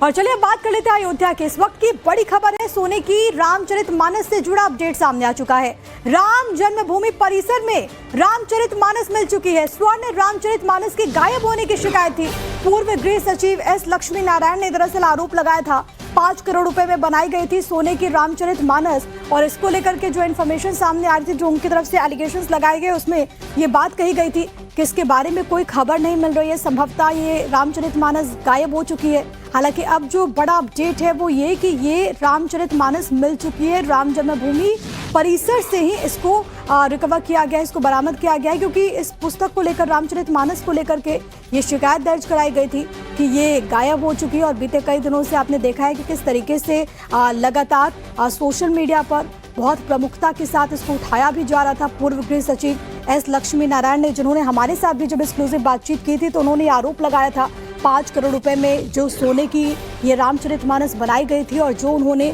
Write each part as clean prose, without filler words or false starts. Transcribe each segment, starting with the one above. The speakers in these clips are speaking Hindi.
और चलिए अब बात कर लेते हैं अयोध्या के। इस वक्त की बड़ी खबर है सोने की। रामचरितमानस से जुड़ा अपडेट सामने आ चुका है। राम जन्मभूमि परिसर में रामचरितमानस मिल चुकी है। स्वर्ण रामचरितमानस के गायब होने की शिकायत थी। पूर्व गृह सचिव एस लक्ष्मी नारायण ने दरअसल आरोप लगाया था 5 करोड़ रुपए में बनाई गई थी सोने की रामचरितमानस, और इसको लेकर के जो इन्फॉर्मेशन सामने आ रही थी, जो उनकी तरफ से एलिगेशंस लगाए गए, उसमें ये बात कही गई थी कि इसके बारे में कोई खबर नहीं मिल रही है। संभवतः ये रामचरितमानस गायब हो चुकी है। हालांकि अब जो बड़ा अपडेट है वो ये कि ये रामचरितमानस मिल चुकी है। राम जन्मभूमि परिसर से ही इसको रिकवर किया गया, इसको बरामद किया गया है, क्योंकि इस पुस्तक को लेकर, रामचरितमानस को लेकर के ये शिकायत दर्ज कराई गई थी कि ये गायब हो चुकी है। और बीते कई दिनों से आपने देखा है कि किस तरीके से लगातार सोशल मीडिया पर बहुत प्रमुखता के साथ इसको उठाया भी जा रहा था। पूर्व गृह सचिव एस लक्ष्मी नारायण ने, जिन्होंने हमारे साथ भी जब एक्सक्लूसिव बातचीत की थी, तो उन्होंने आरोप लगाया था 5 करोड़ रुपए में जो सोने की ये रामचरितमानस बनाई गई थी और जो उन्होंने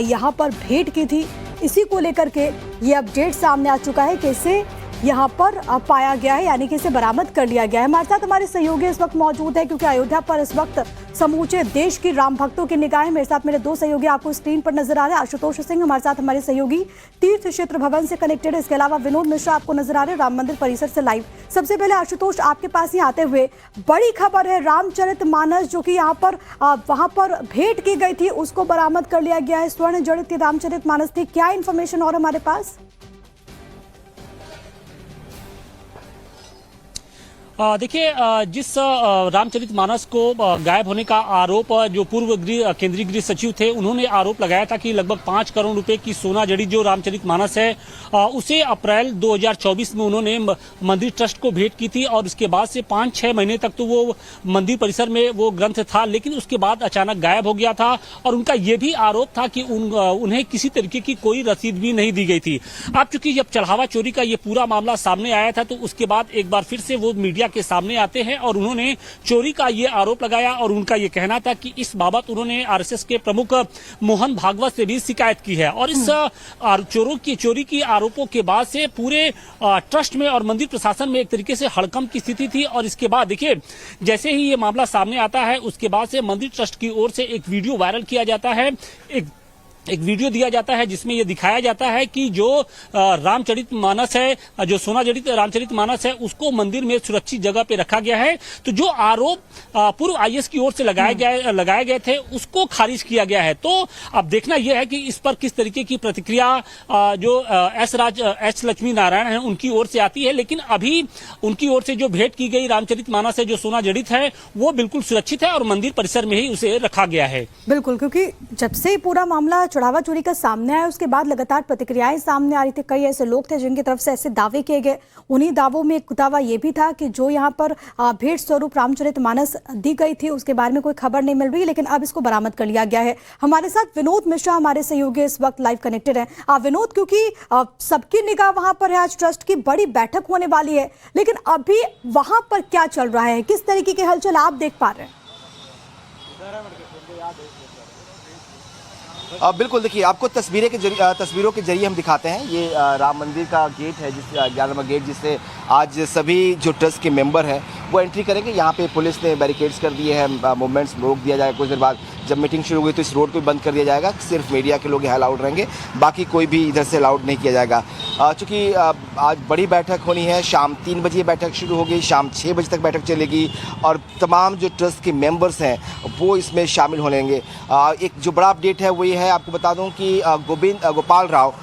यहाँ पर भेंट की थी, इसी को लेकर के ये अपडेट सामने आ चुका है कि इसे यहाँ पर पाया गया है, यानी कि इसे बरामद कर लिया गया है। हमारे साथ हमारे सहयोगी इस वक्त मौजूद है, क्योंकि अयोध्या पर इस वक्त समूचे देश की राम भक्तों की निगाहें। मेरे साथ मेरे 2 सहयोगी आपको स्क्रीन पर नजर आ रहे हैं। आशुतोष सिंह हमारे साथ हमारे सहयोगी तीर्थ क्षेत्र भवन से कनेक्टेड है। इसके अलावा विनोद मिश्रा आपको नजर आ रहे हैं राम मंदिर परिसर से लाइव। सबसे पहले आशुतोष, आपके पास ही आते हुए, बड़ी खबर है रामचरितमानस जो कि यहाँ पर वहां पर भेंट की गई थी, उसको बरामद कर लिया गया है। स्वर्ण जड़ित रामचरितमानस थी। क्या इन्फॉर्मेशन और हमारे पास? देखिए, जिस रामचरितमानस को गायब होने का आरोप जो पूर्व केंद्रीय गृह सचिव थे, उन्होंने आरोप लगाया था कि लगभग 5 करोड़ रुपए की सोना जड़ी जो रामचरितमानस है, उसे अप्रैल 2024 में उन्होंने मंदिर ट्रस्ट को भेंट की थी। और उसके बाद से 5-6 महीने तक तो वो मंदिर परिसर में वो ग्रंथ था, लेकिन उसके बाद अचानक गायब हो गया था। और उनका ये भी आरोप था कि उन्हें किसी तरीके की कोई रसीद भी नहीं दी गई थी। अब चूंकि जब चढ़ावा चोरी का ये पूरा मामला सामने आया था, तो उसके बाद एक बार फिर से वो मीडिया के सामने आते हैं और उन्होंने चोरी का ये आरोप लगाया। और उनका ये कहना था कि इस बाबत उन्होंने आरएसएस के प्रमुख मोहन भागवत से भी शिकायत की है। और इस चोरी की आरोपों के बाद से पूरे ट्रस्ट में और मंदिर प्रशासन में एक तरीके से हड़कंप की स्थिति थी। और इसके बाद देखिए, जैसे ही ये मामला सामने आता है, उसके बाद से मंदिर ट्रस्ट की ओर से एक वीडियो वायरल किया जाता है, एक वीडियो दिया जाता है जिसमें यह दिखाया जाता है कि जो रामचरितमानस है, जो सोना जड़ित रामचरितमानस है, उसको मंदिर में सुरक्षित जगह पे रखा गया है। तो जो आरोप पूर्व आईएएस की ओर से लगाए गए थे, उसको खारिज किया गया है। तो अब देखना यह है कि इस पर किस तरीके की प्रतिक्रिया जो एस लक्ष्मी नारायण है उनकी ओर से आती है। लेकिन अभी उनकी ओर से जो भेंट की गई रामचरितमानस है, जो सोना जड़ित है, वो बिल्कुल सुरक्षित है और मंदिर परिसर में ही उसे रखा गया है। बिल्कुल, क्योंकि जब से पूरा मामला चढ़ावा चोरी का सामने आया, उसके बाद लगातार प्रतिक्रियाएं सामने आ रही थी। कई ऐसे लोग थे जिनकी तरफ से ऐसे दावे किए गए। उन्हीं दावों में एक दावा ये भी था कि जो यहाँ पर भेंट स्वरूप रामचरितमानस दी गई थी, उसके बारे में कोई खबर नहीं मिल रही, लेकिन अब इसको बरामद कर लिया गया है। हमारे साथ विनोद मिश्रा हमारे सहयोगी इस वक्त लाइव कनेक्टेड है। विनोद, क्योंकि सबकी निगाह वहां पर है, आज ट्रस्ट की बड़ी बैठक होने वाली है, लेकिन अभी वहां पर क्या चल रहा है, किस तरीके के हलचल आप देख पा रहे हैं? बिल्कुल, देखिए, आपको तस्वीरों के जरिए हम दिखाते हैं। ये राम मंदिर का गेट है, 11 नंबर गेट, जिससे आज सभी जो ट्रस्ट के मेंबर हैं वो एंट्री करेंगे। यहाँ पे पुलिस ने बैरिकेड्स कर दिए हैं, मूवमेंट्स रोक दिया जाएगा। कुछ देर बाद जब मीटिंग शुरू हुई तो इस रोड को बंद कर दिया जाएगा। सिर्फ मीडिया के लोग यहाँ अलाउड रहेंगे, बाकी कोई भी इधर से अलाउड नहीं किया जाएगा। चूँकि आज बड़ी बैठक होनी है, शाम 3 बजे बैठक शुरू होगी, शाम 6 बजे तक बैठक चलेगी और तमाम जो ट्रस्ट के मेंबर्स हैं वो इसमें शामिल होंगे। एक जो बड़ा अपडेट है वो ये है, आपको बता दूं कि गोपाल राव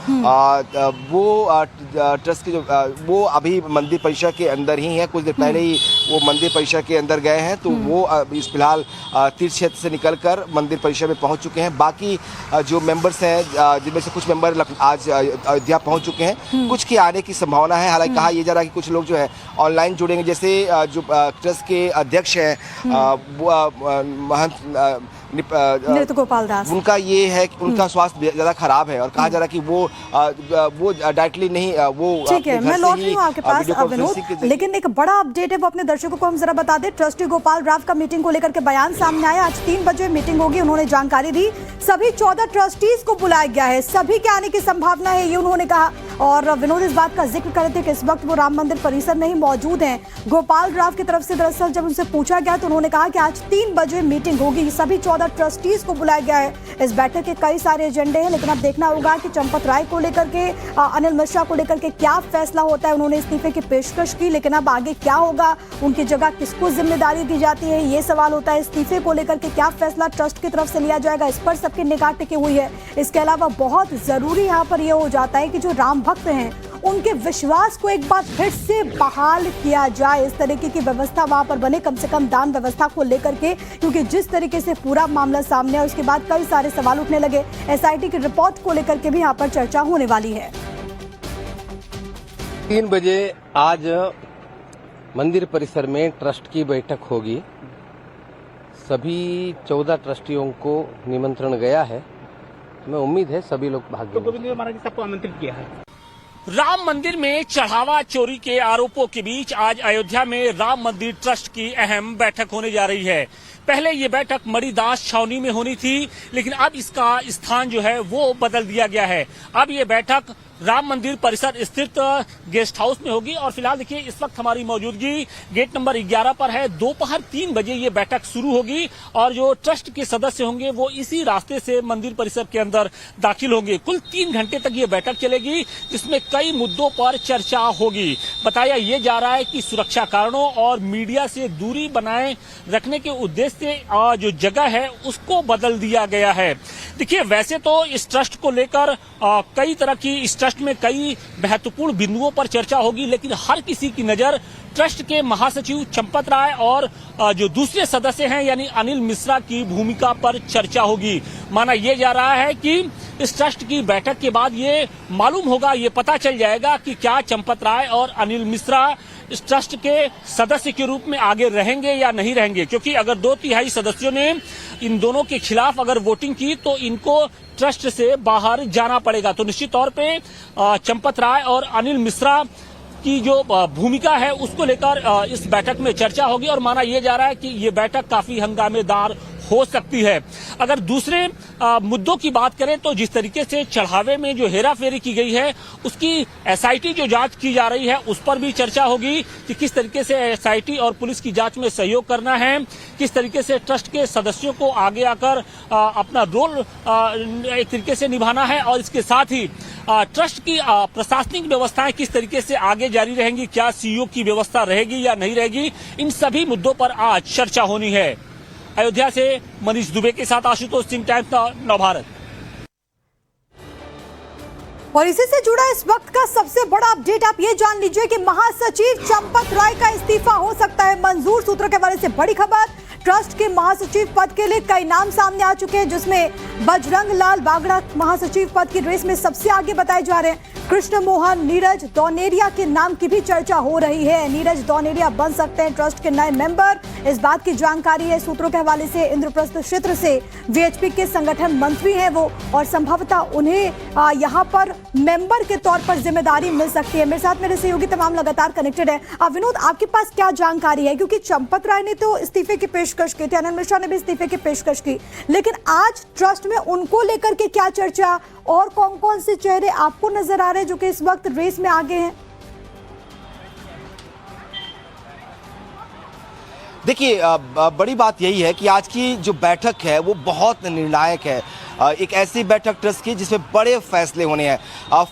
वो ट्रस्ट के वो अभी मंदिर परिसर के अंदर ही हैं। कुछ देर पहले ही वो मंदिर परिसर के अंदर गए हैं, तो वो इस फिलहाल तीर्थ क्षेत्र से निकलकर मंदिर परिसर में पहुंच चुके हैं। बाकी जो मेंबर्स हैं, जिनमें से कुछ मेंबर आज अयोध्या पहुंच चुके हैं, कुछ के आने की संभावना है। हालांकि कहा यह जा रहा है कि कुछ लोग जो है ऑनलाइन जुड़ेंगे। जैसे जो ट्रस्ट के अध्यक्ष हैं महंत नृत्य गोपाल दास, उनका ये है कि उनका स्वास्थ्य ज्यादा खराब है और कहा जा रहा है कि वो डायरेक्टली नहीं, वो ठीक है। मैं लौट रही हूँ आपके पास विनोद, लेकिन एक बड़ा अपडेट है, वो अपने दर्शकों को हम जरा बता दें। ट्रस्टी गोपाल राव का मीटिंग को लेकर के बयान सामने आया। आज 3 बजे मीटिंग होगी, उन्होंने जानकारी दी। सभी 14 ट्रस्टीज को बुलाया गया है, सभी के आने की संभावना है, ये उन्होंने कहा। और विनोद इस बात का जिक्र कर रहे थे कि इस वक्त वो राम मंदिर परिसर में ही मौजूद हैं। गोपाल राव की तरफ से दरअसल जब उनसे पूछा गया तो उन्होंने कहा कि आज 3 बजे मीटिंग होगी, सभी 14 ट्रस्टीज को बुलाया गया है। इस बैठक के कई सारे एजेंडे हैं, लेकिन अब देखना होगा कि चंपत राय को लेकर के, अनिल मिश्रा को लेकर के क्या फैसला होता है। उन्होंने इस्तीफे की पेशकश की, लेकिन अब आगे क्या होगा, उनकी जगह किसको जिम्मेदारी दी जाती है, ये सवाल होता है। इस्तीफे को लेकर के क्या फैसला ट्रस्ट की तरफ से लिया जाएगा, इस पर सबकी निगाह टिकी हुई है। इसके अलावा बहुत जरूरी यहाँ पर यह हो जाता है कि जो राम भक्त हैं उनके विश्वास को एक बार फिर से बहाल किया जाए, इस तरीके की व्यवस्था वहां पर बने, कम से कम दान व्यवस्था को लेकर के, क्योंकि जिस तरीके से पूरा मामला सामने है उसके बाद कई सारे सवाल उठने लगे। एसआईटी की रिपोर्ट को लेकर के भी यहाँ पर चर्चा होने वाली है। 3 बजे आज मंदिर परिसर में ट्रस्ट की बैठक होगी। सभी 14 ट्रस्टियों को निमंत्रण गया है। मैं उम्मीद है सभी लोग भाग तो गोविंद महाराज जी सबको आमंत्रित किया है। राम मंदिर में चढ़ावा चोरी के आरोपों के बीच आज अयोध्या में राम मंदिर ट्रस्ट की अहम बैठक होने जा रही है। पहले ये बैठक मणिदास छावनी में होनी थी, लेकिन अब इसका स्थान जो है वो बदल दिया गया है। अब ये बैठक राम मंदिर परिसर स्थित गेस्ट हाउस में होगी और फिलहाल देखिए इस वक्त हमारी मौजूदगी गेट नंबर 11 पर है। दोपहर 3 बजे ये बैठक शुरू होगी और जो ट्रस्ट के सदस्य होंगे वो इसी रास्ते से मंदिर परिसर के अंदर दाखिल होंगे। कुल 3 घंटे तक ये बैठक चलेगी, जिसमें कई मुद्दों पर चर्चा होगी। बताया ये जा रहा है कि सुरक्षा कारणों और मीडिया से दूरी बनाए रखने के उद्देश्य से जो जगह है उसको बदल दिया गया है। देखिए वैसे तो इस ट्रस्ट को लेकर कई तरह की इस ट्रस्ट में कई महत्वपूर्ण बिंदुओं पर चर्चा होगी, लेकिन हर किसी की नजर ट्रस्ट के महासचिव चंपत राय और जो दूसरे सदस्य हैं यानी अनिल मिश्रा की भूमिका पर चर्चा होगी। माना यह जा रहा है कि इस ट्रस्ट की बैठक के बाद ये मालूम होगा, ये पता चल जाएगा कि क्या चंपत राय और अनिल मिश्रा इस ट्रस्ट के सदस्य के रूप में आगे रहेंगे या नहीं रहेंगे, क्योंकि अगर 2/3 सदस्यों ने इन दोनों के खिलाफ अगर वोटिंग की तो इनको ट्रस्ट से बाहर जाना पड़ेगा। तो निश्चित तौर पे चंपत राय और अनिल मिश्रा की जो भूमिका है उसको लेकर इस बैठक में चर्चा होगी और माना यह जा रहा है कि ये बैठक काफी हंगामेदार हो सकती है। अगर दूसरे मुद्दों की बात करें तो जिस तरीके से चढ़ावे में जो हेराफेरी की गई है उसकी एसआईटी जो जांच की जा रही है उस पर भी चर्चा होगी कि किस तरीके से एसआईटी और पुलिस की जांच में सहयोग करना है, किस तरीके से ट्रस्ट के सदस्यों को आगे आकर अपना रोल एक तरीके से निभाना है और इसके साथ ही ट्रस्ट की प्रशासनिक व्यवस्थाएं किस तरीके से आगे जारी रहेंगी, क्या सीईओ की व्यवस्था रहेगी या नहीं रहेगी, इन सभी मुद्दों पर आज चर्चा होनी है। अयोध्या से मनीष दुबे के साथ आशुतोष सिंह, टाइम्स नव भारत। और इसी से जुड़ा इस वक्त का सबसे बड़ा अपडेट आप ये जान लीजिए कि महासचिव चंपत राय का इस्तीफा हो सकता है मंजूर। सूत्रों के हवाले से बड़ी खबर, ट्रस्ट के महासचिव पद के लिए कई नाम सामने आ चुके हैं, जिसमें बजरंग लाल बागड़ा महासचिव पद की रेस में सबसे आगे बताए जा रहे हैं। कृष्ण मोहन, नीरज दौनेरिया के नाम की भी चर्चा हो रही है। नीरज दौनेरिया बन सकते हैं ट्रस्ट के नए मेंबर, इस बात की जानकारी है सूत्रों के हवाले से। इंद्रप्रस्थ क्षेत्र से वीएचपी के संगठन मंत्री हैं वो और संभवतः उन्हें यहाँ पर मेंबर के तौर पर जिम्मेदारी मिल सकती है। मेरे साथ मेरे सहयोगी तमाम लगातार कनेक्टेड है। विनोद, आपके पास क्या जानकारी है, क्योंकि चंपत राय ने तो इस्तीफे की पेशकश की थी, अनिल मिश्रा ने भी इस्तीफे की पेशकश की, लेकिन आज ट्रस्ट में उनको लेकर के क्या चर्चा और कौन कौन से चेहरे आपको नजर आ रहे हैं जो कि इस वक्त रेस में आगे हैं? देखिए बड़ी बात यही है कि आज की जो बैठक है वो बहुत निर्णायक है। एक ऐसी बैठक ट्रस्ट की जिसमें बड़े फैसले होने हैं।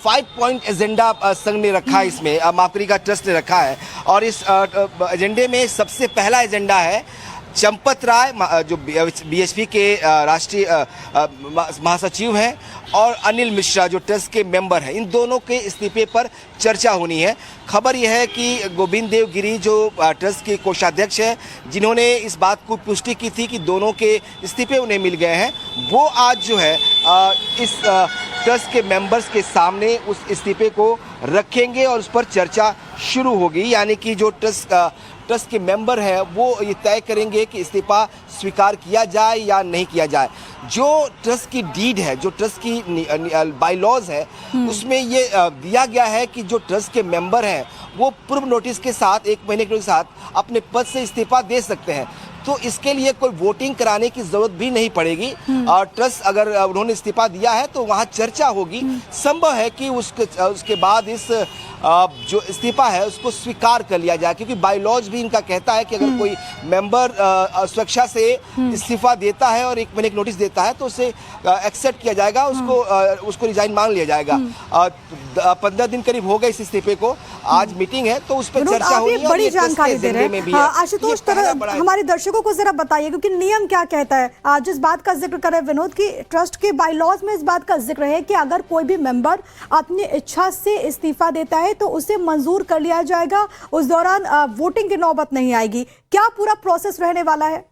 5 पॉइंट एजेंडा संघ ने रखा है, इसमें माफ करिएगा ट्रस्ट ने रखा है और इस एजेंडे में सबसे पहला एजेंडा है चंपत राय जो बीएचपी के राष्ट्रीय महासचिव हैं और अनिल मिश्रा जो ट्रस्ट के मेंबर हैं, इन दोनों के इस्तीफे पर चर्चा होनी है। खबर यह है कि गोविंद देव गिरी जो ट्रस्ट के कोषाध्यक्ष हैं, जिन्होंने इस बात को पुष्टि की थी कि दोनों के इस्तीफे उन्हें मिल गए हैं, वो आज जो है इस ट्रस्ट के मेंबर्स के सामने उस इस्तीफे को रखेंगे और उस पर चर्चा शुरू होगी। यानी कि जो ट्रस्ट के मेंबर हैं वो ये तय करेंगे कि इस्तीफा स्वीकार किया जाए या नहीं किया जाए। जो ट्रस्ट की डीड है, जो ट्रस्ट की बायलॉज है, उसमें ये दिया गया है कि जो ट्रस्ट के मेंबर हैं वो पूर्व नोटिस के साथ 1 महीने के साथ अपने पद से इस्तीफा दे सकते हैं। तो इसके लिए कोई वोटिंग कराने की जरूरत भी नहीं पड़ेगी। और ट्रस्ट अगर उन्होंने इस्तीफा दिया है तो वहां चर्चा होगी। संभव है कि उसके बाद इस जो इस्तीफा है उसको स्वीकार कर लिया जाए, क्योंकि बाय लॉज भी इनका कहता है कि अगर कोई मेंबर सुरक्षा से इस्तीफा देता है और 1 महीने की नोटिस देता है तो उसे एक्सेप्ट किया जाएगा, उसको रिजाइन मान लिया जाएगा। 15 दिन करीब हो गए इस इस्तीफे को, आज मीटिंग है तो उस पर चर्चा होगी। बड़ी जानकारी दे रहे हैं आशुतोष, हमारे दर्शकों को जरा बताइए, क्योंकि नियम क्या कहता है। आज इस बात का जिक्र करें विनोद की ट्रस्ट के बाय लॉज में इस बात का जिक्र है कि अगर कोई भी मेंबर अपनी इच्छा से इस्तीफा देता है तो उसे मंजूर कर लिया जाएगा, उस दौरान वोटिंग की नौबत नहीं आएगी। क्या पूरा प्रोसेस रहने वाला है?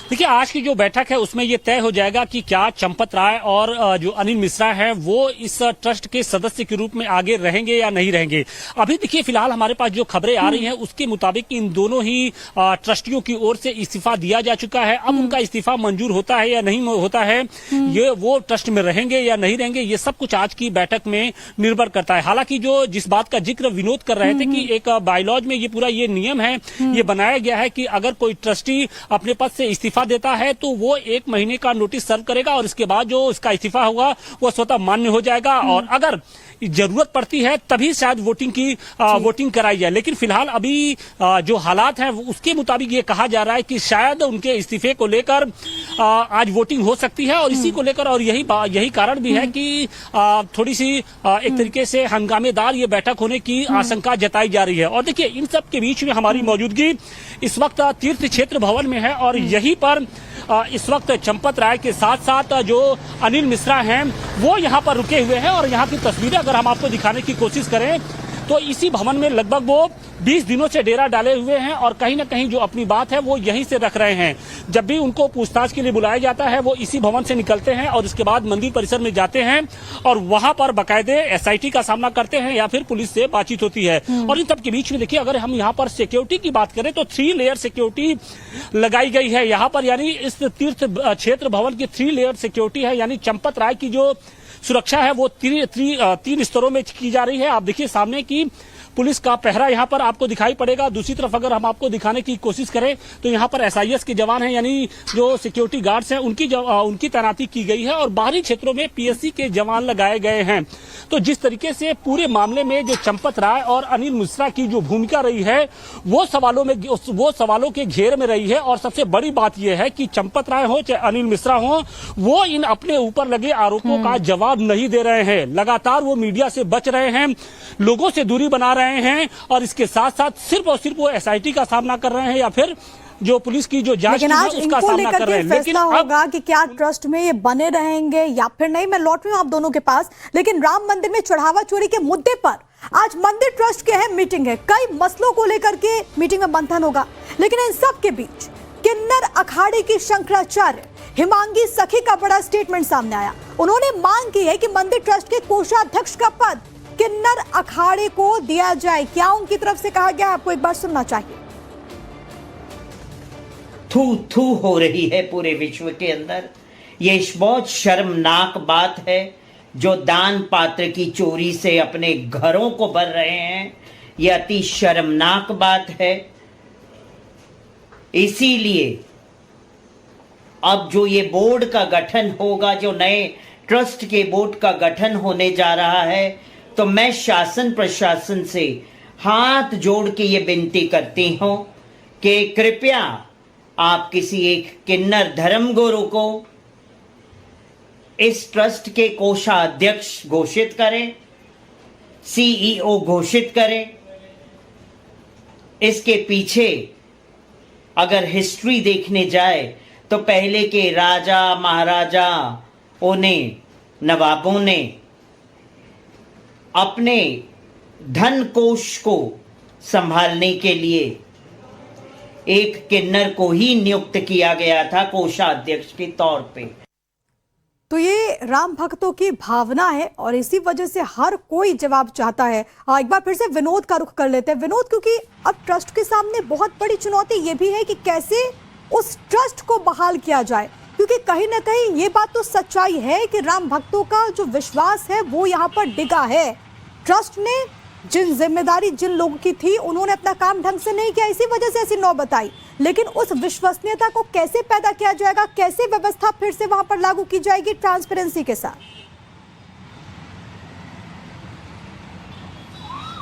देखिए, आज की जो बैठक है उसमें ये तय हो जाएगा कि क्या चंपत राय और जो अनिल मिश्रा है वो इस ट्रस्ट के सदस्य के रूप में आगे रहेंगे या नहीं रहेंगे। अभी देखिए फिलहाल हमारे पास जो खबरें आ रही हैं उसके मुताबिक इन दोनों ही ट्रस्टियों की ओर से इस्तीफा दिया जा चुका है। अब उनका इस्तीफा मंजूर होता है या नहीं होता है, ये वो ट्रस्ट में रहेंगे या नहीं रहेंगे, ये सब कुछ आज की बैठक में निर्भर करता है। हालांकि जो जिस बात का जिक्र विनोद कर रहे थे कि एक बायलॉज में ये पूरा ये नियम है, ये बनाया गया है कि अगर कोई ट्रस्टी अपने पद से इस्तीफा देता है तो वो 1 महीने का नोटिस सर्व करेगा और इसके बाद जो उसका इस्तीफा होगा वो स्वतः मान्य हो जाएगा और अगर जरूरत पड़ती है तभी शायद वोटिंग कराई जाए। लेकिन फिलहाल अभी जो हालात हैं उसके मुताबिक ये कहा जा रहा है कि शायद उनके इस्तीफे को लेकर आज वोटिंग हो सकती है और इसी को लेकर और यही कारण भी है कि थोड़ी सी एक तरीके से हंगामेदार ये बैठक होने की आशंका जताई जा रही है। और देखिए इन सब के बीच में हमारी मौजूदगी इस वक्त तीर्थ क्षेत्र भवन में है और यहीं पर इस वक्त चंपत राय के साथ साथ जो अनिल मिश्रा हैं वो यहाँ पर रुके हुए हैं और यहाँ की तस्वीरें अगर हम आपको दिखाने की कोशिश करें तो इसी भवन में लगभग वो 20 दिनों से डेरा डाले हुए हैं और कहीं ना कहीं जो अपनी बात है वो यहीं से रख रहे हैं। जब भी उनको पूछताछ के लिए बुलाया जाता है वो इसी भवन से निकलते हैं और इसके बाद मंदिर परिसर में जाते हैं और वहां पर बाकायदे एसआईटी का सामना करते हैं या फिर पुलिस से बातचीत होती है। और इन सब के बीच में देखिए अगर हम यहाँ पर सिक्योरिटी की बात करें तो 3 लेयर सिक्योरिटी लगाई गई है यहाँ पर, यानी इस तीर्थ क्षेत्र भवन की 3 लेयर सिक्योरिटी है, यानी चंपत राय की जो सुरक्षा है वो 3 स्तरों में की जा रही है। आप देखिए सामने की पुलिस का पहरा यहाँ पर आपको दिखाई पड़ेगा। दूसरी तरफ अगर हम आपको दिखाने की कोशिश करें तो यहाँ पर एसआईएस के जवान हैं, यानी जो सिक्योरिटी गार्ड्स हैं उनकी तैनाती की गई है और बाहरी क्षेत्रों में पीएससी के जवान लगाए गए हैं। तो जिस तरीके से पूरे मामले में जो चंपत राय और अनिल मिश्रा की जो भूमिका रही है वो सवालों के घेर में रही है। और सबसे बड़ी बात यह है कि चंपत राय हो चाहे अनिल मिश्रा हो वो इन अपने ऊपर लगे आरोपों का जवाब नहीं दे रहे हैं। लगातार वो मीडिया से बच रहे हैं, लोगों से दूरी बना रहे हैं और इसके साथ साथ सिर्फ और सिर्फ वो एसआईटी का सामना कर रहे हैं या फिर जो पुलिस की जो जांच है उसका सामना कर रहे हैं। लेकिन होगा कि क्या ट्रस्ट में ये बने रहेंगे या फिर नहीं। मैं लौट रही हूं आप दोनों के पास, लेकिन राम मंदिर में चढ़ावा चोरी के मुद्दे पर आज मंदिर ट्रस्ट की अहम मीटिंग है। कई मसलों को लेकर के मीटिंग में मंथन होगा, लेकिन इन सब के बीच किन्नर अखाड़े की शंकराचार्य हिमांगी सखी का बड़ा स्टेटमेंट सामने आया। उन्होंने मांग की है कि मंदिर ट्रस्ट के कोषाध्यक्ष का पद किन्नर अखाड़े को दिया जाए। क्या उनकी तरफ से कहा गया, आपको एक बार सुनना चाहिए। थू थू हो रही है पूरे विश्व के अंदर। ये बहुत शर्मनाक बात है जो दान पात्र की चोरी से अपने घरों को भर रहे हैं। ये अति शर्मनाक बात है। इसीलिए अब जो ये बोर्ड का गठन होगा, जो नए ट्रस्ट के बोर्ड का गठन होने जा रहा है, तो मैं शासन प्रशासन से हाथ जोड़ के ये विनती करती हूं कि कृपया आप किसी एक किन्नर धर्मगुरु को इस ट्रस्ट के कोषाध्यक्ष घोषित करें, सीईओ घोषित करें। इसके पीछे अगर हिस्ट्री देखने जाए तो पहले के राजा महाराजाओं ने, नवाबों ने अपने धन कोष को संभालने के लिए एक किन्नर को ही नियुक्त किया गया था कोषाध्यक्ष के तौर पे। तो ये राम भक्तों की भावना है और इसी वजह से हर कोई जवाब चाहता है। एक बार फिर से विनोद का रुख कर लेते हैं। विनोद, क्योंकि अब ट्रस्ट के सामने बहुत बड़ी चुनौती ये भी है कि कैसे उस ट्रस्ट को बहाल किया जाए, क्योंकि कहीं ना कहीं ये बात तो सच्चाई है कि राम भक्तों का जो विश्वास है वो यहाँ पर डिगा है। ट्रस्ट ने जिन जिम्मेदारी जिन लोगों की थी उन्होंने अपना काम ढंग से नहीं किया, इसी वजह से ऐसी नौबत आई। लेकिन उस विश्वसनीयता को कैसे पैदा किया जाएगा, कैसे व्यवस्था फिर से वहां पर लागू की जाएगी ट्रांसपेरेंसी के साथ?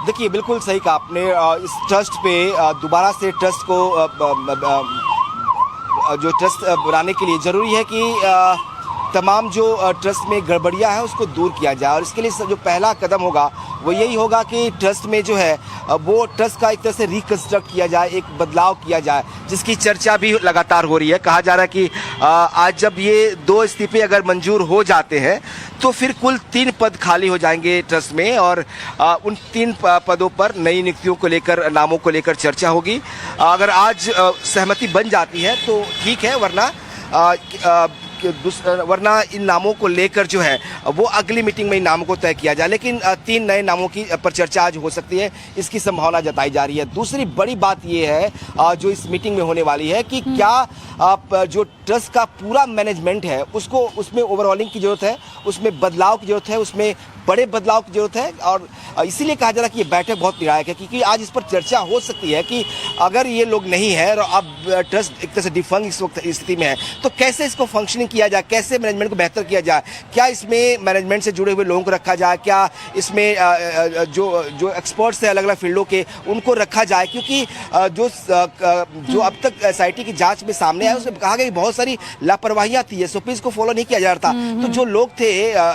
देखिए, बिल्कुल सही कहा आपने। इस ट्रस्ट पे दोबारा से ट्रस्ट को जो ट्रस्ट बनाने के लिए ज़रूरी है कि तमाम जो ट्रस्ट में गड़बड़ियां हैं उसको दूर किया जाए, और इसके लिए जो पहला कदम होगा वो यही होगा कि ट्रस्ट में जो है वो ट्रस्ट का एक तरह से रिकंस्ट्रक्ट किया जाए, एक बदलाव किया जाए, जिसकी चर्चा भी लगातार हो रही है। कहा जा रहा है कि आज जब ये 2 इस्तीफे अगर मंजूर हो जाते हैं तो फिर कुल 3 पद खाली हो जाएंगे ट्रस्ट में, और उन 3 पदों पर नई नियुक्तियों को लेकर, नामों को लेकर चर्चा होगी। अगर आज सहमति बन जाती है तो ठीक है, वरना इन नामों को लेकर जो है वो अगली मीटिंग में इन नामों को तय किया जाए। लेकिन 3 नए नामों की पर चर्चा आज हो सकती है, इसकी संभावना जताई जा रही है। दूसरी बड़ी बात ये है जो इस मीटिंग में होने वाली है कि क्या जो ट्रस्ट का पूरा मैनेजमेंट है उसमें ओवरऑलिंग की जरूरत है, उसमें बदलाव की जरूरत है, उसमें बड़े बदलाव की जरूरत है। और इसीलिए कहा जा रहा है कि ये बैठक बहुत निर्णायक है, क्योंकि आज इस पर चर्चा हो सकती है कि अगर ये लोग नहीं है और अब ट्रस्ट एक तरह से डिफंग इस वक्त स्थिति में है, तो कैसे इसको फंक्शनिंग किया जाए, कैसे मैनेजमेंट को बेहतर किया जाए, क्या इसमें मैनेजमेंट से जुड़े हुए लोगों को रखा जाए, क्या इसमें जो एक्सपर्ट्स हैं अलग अलग फील्डों के उनको रखा जाए। क्योंकि जो अब तक SIT की जांच में सामने आया उसमें कहा गया कि बहुत सारी लापरवाहियां थी, SOPs को फॉलो नहीं किया जा रहा था। तो जो लोग थे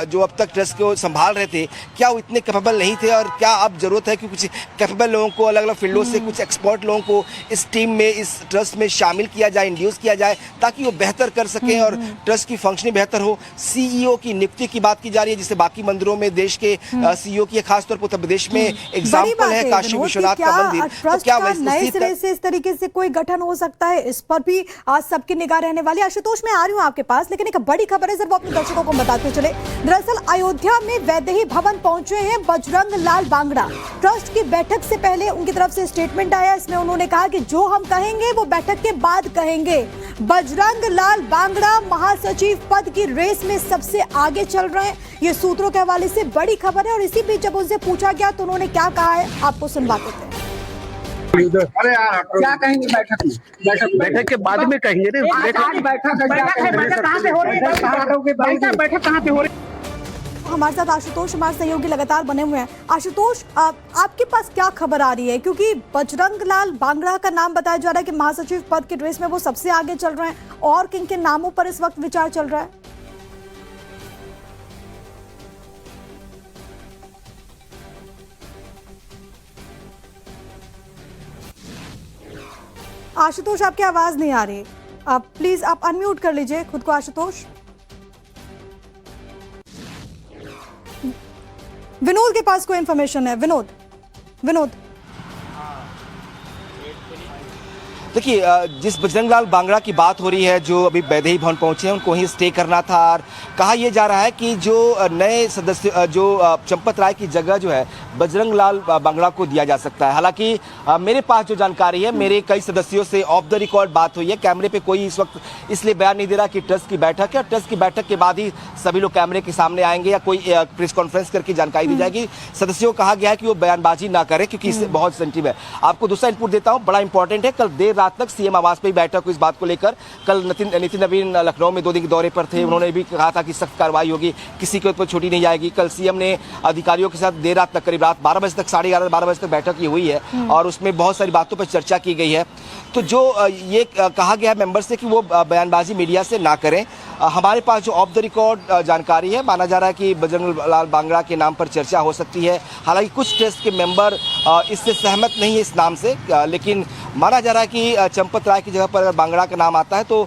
जो अब तक ट्रस्ट को संभाल रहे थे, क्या वो इतने कैपेबल नहीं थे, और क्या अब जरूरत है कि कुछ कैपेबल लोगों को अलग अलग फील्डों से, कुछ एक्सपर्ट लोगों को इस टीम में, इस ट्रस्ट में शामिल किया जाए, इंड्यूस किया जाए, ताकि वो बेहतर कर सकें और ट्रस्ट की फंक्शनिंग बेहतर हो। CEO की नियुक्ति की बात की जा रही है, जिससे बाकी मंदिरों में देश के CEO की, खासतौर पर उत्तर प्रदेश में एग्जाम्पल है काशी विश्वनाथ का मंदिर। तो क्या नए सिरे से इस तरीके से कोई गठन हो सकता है, इस पर भी आज सबकी निगाह रहने वाली है। आशुतोष, मैं आ रही हूँ आपके पास, लेकिन एक बड़ी खबर है, जब वो अपने दर्शकों को बताते चले। दरअसल अयोध्या में वैदेही भवन पहुंचे हैं बजरंग लाल बांगड़ा। ट्रस्ट की बैठक से पहले उनकी तरफ से स्टेटमेंट आया, इसमें उन्होंने कहा कि जो हम कहेंगे वो बैठक के बाद कहेंगे। बजरंग लाल बांगड़ा महासचिव पद की रेस में सबसे आगे चल रहे हैं, ये सूत्रों के हवाले से बड़ी खबर है। और इसी बीच जब उनसे पूछा गया तो उन्होंने क्या कहा है, आपको सुनवाते थे। अरे यार, क्या कहेंगे बैठक में? बैठक के बाद में कहेंगे। बैठक कहाँ पे हो रही है? बैठक कहाँ पे हो रही है? हमारे साथ आशुतोष, हमारे सहयोगी लगातार बने हुए हैं। आशुतोष, आपके पास क्या खबर आ रही है, क्योंकि बजरंग लाल बांगड़ा का नाम बताया जा रहा है कि महासचिव पद की रेस में वो सबसे आगे चल रहे हैं, और किन किन नामों पर इस वक्त विचार चल रहा है? आशुतोष, आपकी आवाज नहीं आ रही, आप प्लीज आप अनम्यूट कर लीजिए खुद को। आशुतोष, विनोद के पास कोई इंफॉर्मेशन है? विनोद देखिए, जिस बजरंग लाल बांगड़ा की बात हो रही है, जो अभी वैदेही भवन पहुंचे हैं, उनको वहीं स्टे करना था। और कहा यह जा रहा है कि जो नए सदस्य, जो चंपत राय की जगह जो है बजरंग लाल बांगड़ा को दिया जा सकता है। हालांकि मेरे पास जो जानकारी है, मेरे कई सदस्यों से ऑफ द रिकॉर्ड बात हुई है, कैमरे पे कोई इस वक्त इसलिए बयान नहीं दे रहा कि ट्रस्ट की बैठक है, ट्रस्ट की बैठक के बाद ही सभी लोग कैमरे के सामने आएंगे या कोई प्रेस कॉन्फ्रेंस करके जानकारी दी जाएगी। सदस्यों को कहा गया है कि वो बयानबाजी ना करें, क्योंकि इससे बहुत सेंसिटिव है। आपको दूसरा इनपुट देता हूँ, बड़ा इंपॉर्टेंट है। कल देर रात तक CM आवास पे बैठक हुई इस बात को लेकर। कल नितिन नवीन लखनऊ में 2 दिन के दौरे पर थे, उन्होंने भी कहा था कि सख्त कार्रवाई होगी, किसी के ऊपर छुट्टी नहीं जाएगी। कल CM ने अधिकारियों के साथ देर रात तक, करीब रात 12 बजे तक, 11:30-12 बजे तक बैठक की हुई है, और उसमें बहुत सारी बातों पर चर्चा की गई है। तो जो ये कहा गया है मेंबर से कि वो बयानबाजी मीडिया से ना करें। हमारे पास जो ऑफ द रिकॉर्ड जानकारी है, माना जा रहा है कि बजरंग लाल बांगड़ा के नाम पर चर्चा हो सकती है। हालांकि कुछ ट्रस्ट के मेंबर इससे सहमत नहीं है इस नाम से, लेकिन माना जा रहा है कि चंपत राय की जगह पर अगर बांगड़ा का नाम आता है तो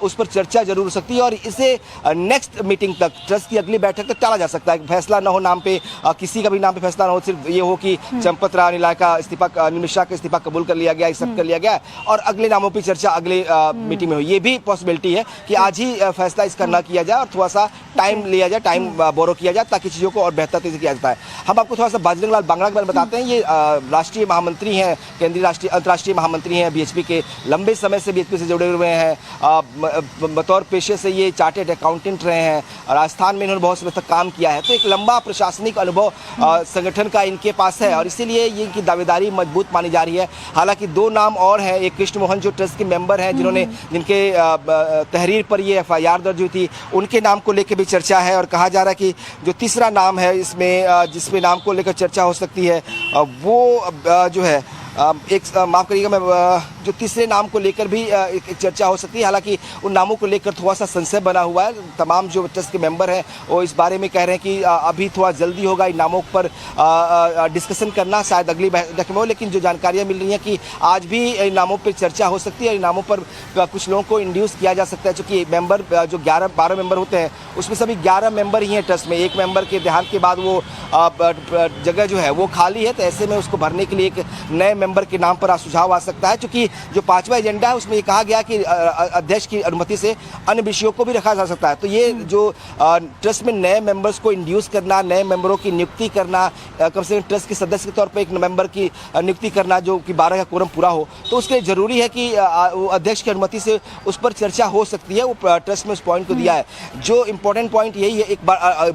उस पर चर्चा जरूर हो सकती है, और इसे नेक्स्ट मीटिंग तक, ट्रस्ट की अगली बैठक तक टाला जा सकता है। फैसला न हो नाम पे, किसी का भी नाम पे फैसला न हो, सिर्फ ये हो कि चंपत राय का इस्तीफा, अनिल मिश्रा का इस्तीफा कबूल कर लिया गया, एक्सेप्ट कर लिया गया, और अगले नामों पर चर्चा अगले मीटिंग में हो। ये भी पॉसिबिलिटी है कि आज ही फैसला का इसका न किया जाए और थोड़ा सा टाइम लिया जाए, टाइम बोरो किया जाए ताकि चीज़ों को और बेहतर तरीके से किया जाता है। हम आपको थोड़ा सा बजरंग लाल बांगड़ा के बारे में बताते हैं। ये राष्ट्रीय महामंत्री हैं, केंद्रीय राष्ट्रीय अंतर्राष्ट्रीय महामंत्री हैं बीएचपी के, लंबे समय से बीएचपी से जुड़े हुए हैं। बतौर पेशे से ये चार्टेड अकाउंटेंट रहे हैं, राजस्थान में इन्होंने बहुत समय तक काम किया है, तो एक लंबा प्रशासनिक अनुभव संगठन का इनके पास है और इसीलिए ये इनकी दावेदारी मजबूत मानी जा रही है। हालांकि दो नाम और हैं, एक कृष्ण मोहन जो ट्रस्ट के मेंबर हैं जिनके तहरीर पर ये एफआईआर दर्ज हुई थी, उनके नाम को लेकर भी चर्चा है और कहा जा रहा है कि जो तीसरा नाम है इसमें जिसमें नाम को लेकर चर्चा हो सकती है वो जो है माफ करिएगा, मैं जो तीसरे नाम को लेकर भी एक चर्चा हो सकती है। हालांकि उन नामों को लेकर थोड़ा सा संशय बना हुआ है। तमाम जो ट्रस्ट के मेंबर हैं वो इस बारे में कह रहे हैं कि अभी थोड़ा जल्दी होगा इन नामों पर डिस्कशन करना, शायद अगली बैठक में हो। लेकिन जो जानकारियां मिल रही हैं कि आज भी इन नामों पर चर्चा हो सकती है, इन नामों पर कुछ लोगों को इंड्यूस किया जा सकता है। चूँकि मेंबर जो 11-12 मेंबर होते हैं उसमें सभी 11 मेंबर ही हैं ट्रस्ट में। एक मेंबर के देहांत के बाद वो जगह जो है वो खाली है, तो ऐसे में उसको भरने के लिए एक नए मेंबर के नाम पर सुझाव आ सकता है। क्योंकि जो 5वां एजेंडा है उसमें ये कहा गया कि अध्यक्ष की अनुमति से अन्य विषयों को भी रखा जा सकता है। तो ये जो ट्रस्ट में नए मेंबर्स को इंड्यूस करना, नए मेंबरों की नियुक्ति करना, कम से कम ट्रस्ट के सदस्य के तौर पर एक मेंबर की नियुक्ति करना जो कि 12 का कोरम पूरा हो, तो उसके लिए जरूरी है कि अध्यक्ष की अनुमति से उस पर चर्चा हो सकती है। वो ट्रस्ट में उस पॉइंट को दिया है। जो इंपॉर्टेंट पॉइंट यही है, एक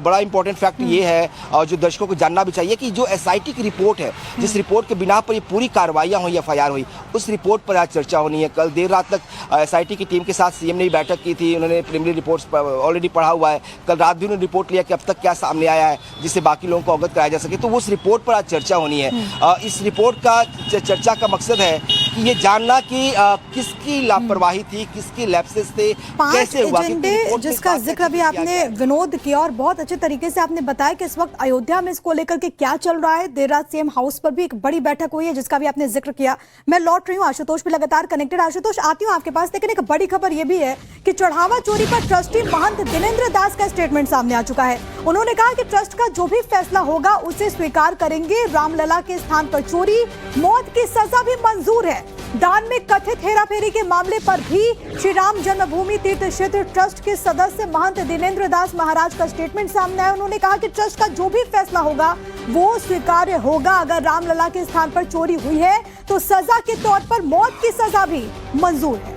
बड़ा इंपॉर्टेंट फैक्ट ये है और जो दर्शकों को जानना भी चाहिए कि जो एसआईटी की रिपोर्ट है, जिस रिपोर्ट के बिना पर ये पूरी कार्रवाइयां हुई, एफआईआर हुई, उस रिपोर्ट पर आज चर्चा होनी है। कल देर रात तक एसआईटी की टीम के साथ सीएम ने भी बैठक की थी, उन्होंने प्रीलिमिनरी रिपोर्ट्स ऑलरेडी पढ़ा हुआ है। कल रात भी उन्होंने रिपोर्ट लिया कि अब तक क्या सामने आया है जिससे बाकी लोगों को अवगत कराया जा सके, तो उस रिपोर्ट पर आज चर्चा होनी है। इस रिपोर्ट का चर्चा का मकसद है कि ये जानना कि किसकी लापरवाही थी, किसकी लैप्सेस थे, कैसे हुआ। एजेंडे जिसका जिक्र अभी आपने विनोद किया और बहुत अच्छे तरीके से आपने बताया कि इस वक्त अयोध्या में इसको लेकर के क्या चल रहा है। देर रात सीएम हाउस पर भी एक बड़ी बैठक हुई है जिसका भी आपने जिक्र किया। मैं लौट रही हूँ, आशुतोष भी लगातार कनेक्टेड। आशुतोष, आती हूँ आपके पास, लेकिन एक बड़ी खबर यह भी है कि चढ़ावा चोरी पर ट्रस्टी महंत दिनेंद्र दास का स्टेटमेंट सामने आ चुका है। उन्होंने कहा कि ट्रस्ट का जो भी फैसला होगा उसे स्वीकार करेंगे। रामलला के स्थान पर चोरी, मौत की सजा भी मंजूर है। दान में कथित हेराफेरी के मामले पर भी श्री राम जन्मभूमि तीर्थ क्षेत्र ट्रस्ट के सदस्य महंत दिनेंद्र दास महाराज का स्टेटमेंट सामने आया। उन्होंने कहा कि ट्रस्ट का जो भी फैसला होगा वो स्वीकार्य होगा। अगर रामलला के स्थान पर चोरी हुई है तो सजा के तौर पर मौत की सजा भी मंजूर है।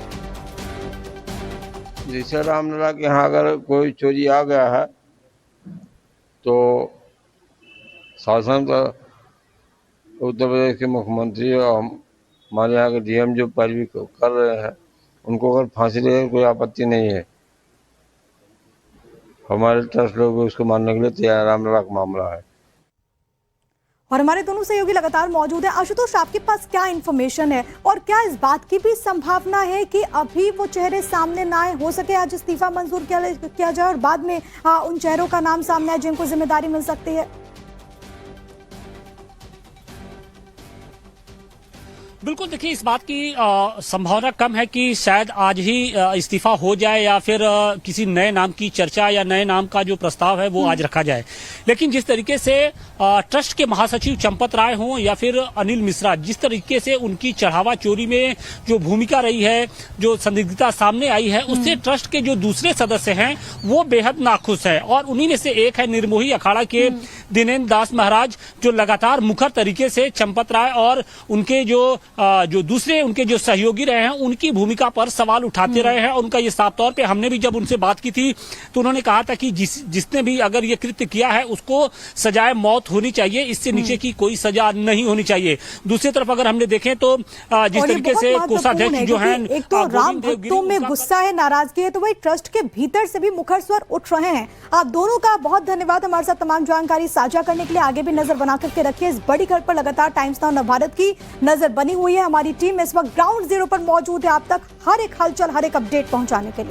जैसे रामलला के यहाँ अगर कोई चोरी आ गया है तो शासन का उत्तर प्रदेश के मुख्यमंत्री और हमारे यहाँ के डीएम जो पैरवी कर रहे हैं उनको अगर फांसी देने कोई आपत्ति नहीं है। हमारे ट्रस्ट लोग उसको मानने के लिए तैयार। रामलला का मामला है और हमारे दोनों सहयोगी लगातार मौजूद है। आशुतोष, आपके पास क्या इन्फॉर्मेशन है और क्या इस बात की भी संभावना है कि अभी वो चेहरे सामने ना आए, हो सके आज इस्तीफा मंजूर किया जाए और बाद में उन चेहरों का नाम सामने आए जिनको जिम्मेदारी मिल सकती है? बिल्कुल, देखिए इस बात की संभावना कम है कि शायद आज ही इस्तीफा हो जाए या फिर किसी नए नाम की चर्चा या नए नाम का जो प्रस्ताव है वो आज रखा जाए। लेकिन जिस तरीके से ट्रस्ट के महासचिव चंपत राय हों या फिर अनिल मिश्रा, जिस तरीके से उनकी चढ़ावा चोरी में जो भूमिका रही है, जो संदिग्धता सामने आई है, उससे ट्रस्ट के जो दूसरे सदस्य हैं वो बेहद नाखुश है। और उन्हीं में से एक है निर्मोही अखाड़ा के दिनेंद्र दास महाराज, जो लगातार मुखर तरीके से चंपत राय और उनके जो दूसरे उनके जो सहयोगी रहे हैं उनकी भूमिका पर सवाल उठाते रहे हैं। और उनका ये साफ तौर पे, हमने भी जब उनसे बात की थी तो उन्होंने कहा था कि जिसने भी अगर ये कृत्य किया है उसको सजाए मौत होनी चाहिए, इससे नीचे की कोई सजा नहीं होनी चाहिए। दूसरी तरफ अगर हमने देखें तो जिस तरीके से कोषाध्यक्ष जो है, एक तो राम भक्तों में गुस्सा है, नाराजगी है, तो वही ट्रस्ट के भीतर से भी मुखर स्वर उठ रहे हैं। आप दोनों का बहुत धन्यवाद हमारे साथ तमाम जानकारी साझा करने के लिए। आगे भी नजर बना करके रखिए इस बड़ी खबर पर। लगातार टाइम्स नाउ नवभारत की नजर बनी हुई है। हमारी टीम इस वक्त ग्राउंड जीरो पर मौजूद है आप तक हर एक हलचल, हर एक अपडेट पहुंचाने के लिए।